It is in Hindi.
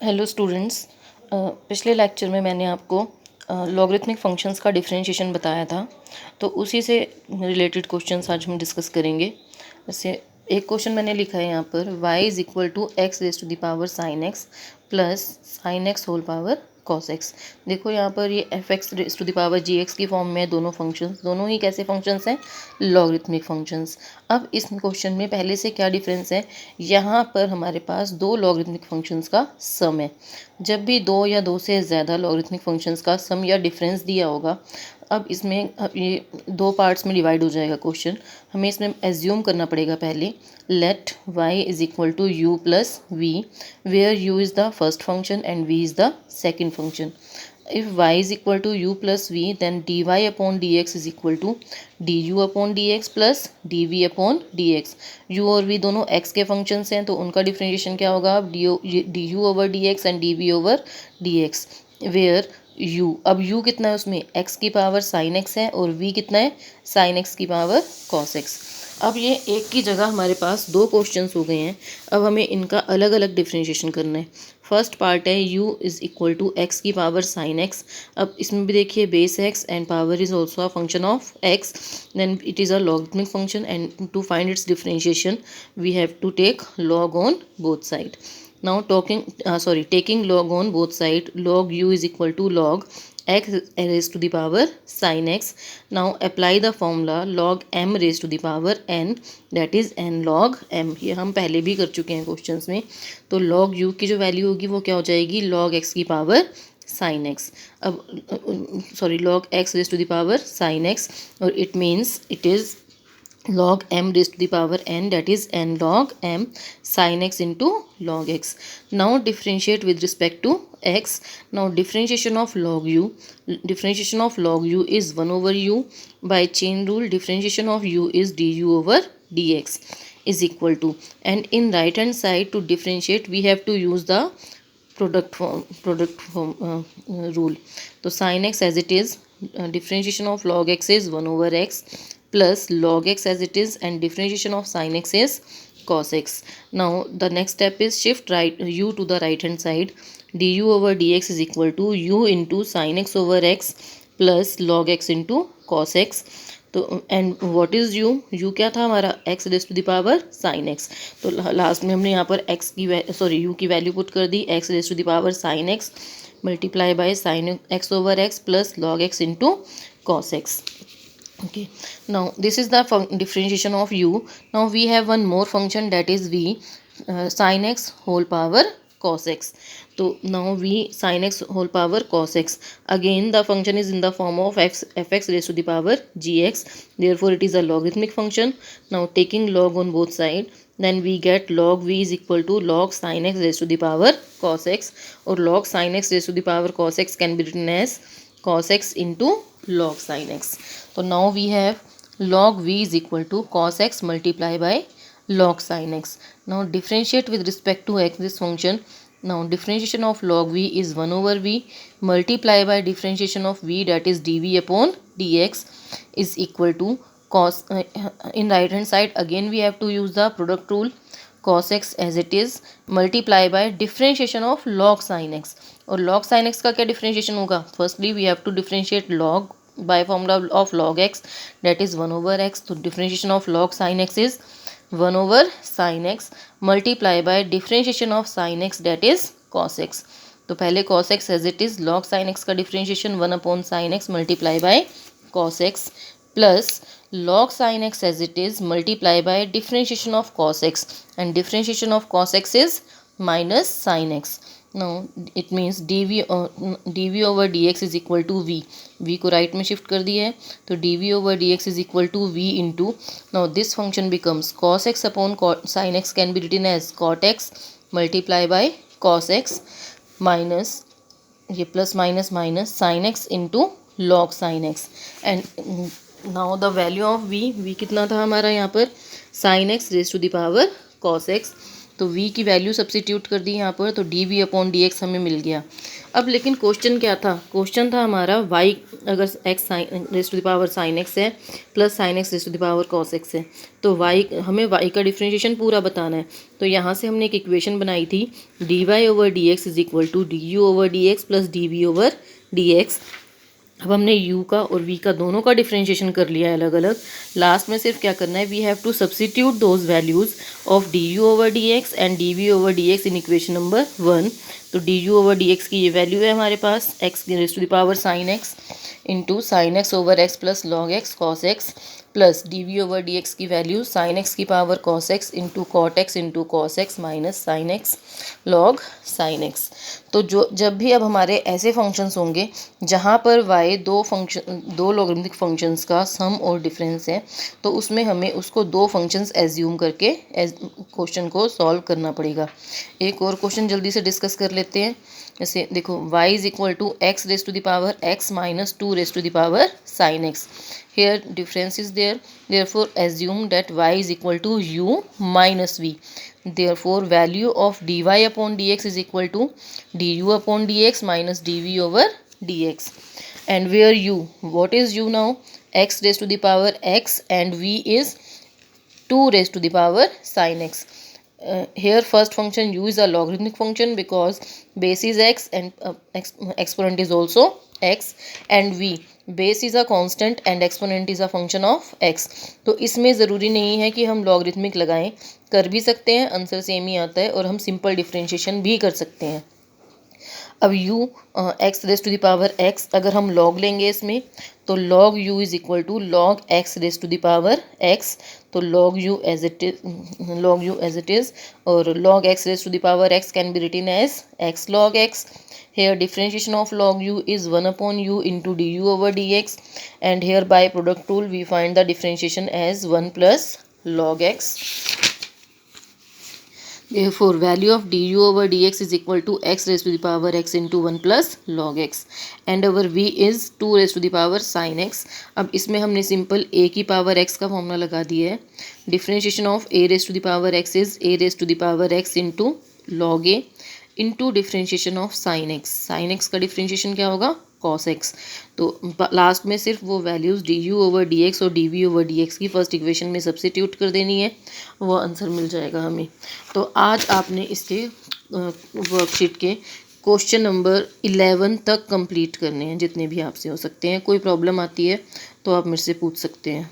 Hello students. पिछले लेक्चर में मैंने आपको लॉगरिथमिक फंक्शंस का डिफरेंशिएशन बताया था, तो उसी से रिलेटेड क्वेश्चंस आज हम डिस्कस करेंगे। जैसे एक क्वेश्चन मैंने लिखा है यहाँ पर, y is equal to X raise to the power sine X plus sine X whole power cos X. देखो यहाँ पर ये F X raise to the power G X की फॉर्म में दोनों फंक्शंस, दोनों ही कैसे फंक्शंस हैं, लॉगरिथमिक फंक्शंस। अब इस क्वेश्चन में पहले से क्या डिफरेंस है, यहाँ पर हमारे पास दो लॉगरिथमिक फंक्शंस का सम है। जब भी दो या दो से ज़्यादा लॉगरिथमिक फंक्शंस का सम या डिफरेंस दिया होगा, अब इसमें ये दो पार्ट्स में डिवाइड हो जाएगा क्वेश्चन। हमें इसमें एज्यूम करना पड़ेगा पहले, let y is equal to U plus V, where u is the first function and v is the second function. if y is equal to u plus v, then dy upon dx is equal to du upon dx plus dv upon dx। u और v दोनों x के फंक्शंस हैं, तो उनका डिफरेंशिएशन क्या होगा, du over dx and dv over dx, where u, अब u कितना है उसमें, x की पावर sin x है और v कितना है, sin x की पावर cos x। अब ये एक की जगह हमारे पास दो क्वेश्चंस हो गए हैं। अब हमें इनका अलग अलग डिफरेंशिएशन करना है। फर्स्ट पार्ट है u is equal to X की पावर साइन एक्स। अब इसमें भी देखिए base X and power is also a function of X, then it is a logarithmic function and to find its differentiation we have to take log on both side। now taking log on both side, log u is equal to log x raised to the power sin x। now apply the formula log m raised to the power n, that is n log m। ये हम पहले भी कर चुके हैं क्वेश्चंस में। तो log u की जो वैल्यू होगी वो क्या हो जाएगी, log x की पावर sin x। अब log x raised to the power sin x, और it means it is log m raised to the power n, that is n log m sin x into log x। now differentiate with respect to x। now differentiation of log u, is 1 over u, by chain rule differentiation of u is du over dx is equal to, and in right hand side to differentiate we have to use the product form rule। तो sin x as it is, differentiation of log x is 1 over x plus log x as it is, and differentiation of sin x is cos x। now the next step is shift u to the right hand side, du over dx is equal to u into sin x over x plus log x into cos x। तो एंड व्हाट इज़ u क्या था हमारा, x raise to the power sine x। तो लास्ट में हमने यहाँ पर u की वैल्यू पुट कर दी, x raise to the power sine x multiply by sine x over x plus log x into cos x। okay, now this is the differentiation of u। now we have one more function, that is v, sin x whole power cos x। so now v sin x whole power cos x, again the function is in the form of fx raised to the power gx, therefore it is a logarithmic function। now taking log on both side, then we get log v is equal to log sin x raised to the power cos x, or log sin x raised to the power cos x can be written as cos x into log sin x। so now we have log v is equal to cos x multiply by log sin x। now differentiate with respect to x this function। now differentiation of log v is 1 over v multiply by differentiation of v, that is dv upon dx is equal to cos, in right hand side again we have to use the product rule, cos x as it is multiply by differentiation of log sin x। और log sin x का क्या differentiation होगा, firstly we have to differentiate log by formula of log x, that is 1 over x। तो differentiation of log sin x is 1 over sin x multiply by differentiation of sin x, that is cos x। तो पहले cos x as it is, log sin x का differentiation 1 upon sin x multiply by cos x plus log sin x as it is multiply by differentiation of cos x, and differentiation of cos x is minus sin x। now it means dv over dx is equal to v को राइट में शिफ्ट कर दिया है, तो dv over dx is equal to v into, now this function becomes cos x upon sin x can be written as cot x multiply by cos x minus ये plus minus minus sine x into log sine X. And now the value of v कितना था हमारा यहाँ पर, sine X raise to the power cos x. तो v की वैल्यू सब्सिट्यूट कर दी यहाँ पर, तो डी अपॉन डी एक्स हमें मिल गया। अब लेकिन क्वेश्चन क्या था, क्वेश्चन था हमारा y अगर x sine raise to the power sine x है plus sine x raise to the power cos x है, तो हमें y का डिफ्रेंशिएशन पूरा बताना है। तो यहाँ से हमने एक इक्वेशन बनाई थी, D Y over D X is equal to D you over D X plus D we over D X. अब हमने u का और v का दोनों का डिफ्रेंशिएशन कर लिया है अलग अलग। लास्ट में सिर्फ क्या करना है, we have to substitute those values of d you over D x and d we over D x in equation number 1। तो d you over D x की ये वैल्यू है हमारे पास, x raise to the power sine x into sine x over x plus log x cos x, plus D we over D x की वैल्यू साइन एक्स की power cos x into cot X into cos X minus sine X log sine X. तो जब भी अब हमारे ऐसे फंक्शंस होंगे जहाँ पर y दो लॉगरिथमिक फंक्शंस का सम और डिफरेंस है, तो उसमें हमें उसको दो फंक्शंस एज्यूम करके क्वेश्चन को सॉल्व करना पड़ेगा। एक और क्वेश्चन जल्दी से डिस्कस कर लेते हैं। जैसे देखो, y is equal to X raise to the power x minus 2 raise to the power sine X. Here difference is there, therefore assume that y is equal to u minus v. Therefore value of dy upon dx is equal to du upon dx minus dv over dx. And where u, what is u now? X raised to the power x and v is 2 raised to the power sin x. Here first function u is a logarithmic function because base is x and exponent is also x, and v base is a constant and exponent is a function of x. तो इसमें ज़रूरी नहीं है कि हम लॉगरिथमिक लगाएं, कर भी सकते हैं, आंसर सेम ही आता है, और हम सिंपल डिफरेंशिएशन भी कर सकते हैं। अब u x raise to the power x अगर हम log लेंगे इसमें, तो log u is equal to log x raise to the power x। तो log u as it is और log x raise to the power x can be written as x log x। Here differentiation of log u is 1 upon u into du over dx, and here by product rule we find the differentiation as 1 plus log x. Therefore value of du over dx is equal to x raised to the power x into 1 plus log x, and our v is 2 raised to the power sin x. अब इसमें हमने सिंपल a की पावर x का फॉर्मूला लगा दिया है। Differentiation of a raised to the power x is a raised to the power x into log a into differentiation of sine x. Sine x का डिफ्रेंशिएशन क्या होगा, कॉस एक्स। तो लास्ट में सिर्फ वो values d you over D x और d we over D x की फर्स्ट इक्वेशन में सब्सिट्यूट कर देनी है, वो आंसर मिल जाएगा हमें। तो आज आपने इसके वर्कशीट के क्वेश्चन नंबर 11 तक कंप्लीट करने हैं, जितने भी आपसे हो सकते हैं। कोई प्रॉब्लम आती है तो आप मेरे से पूछ सकते हैं।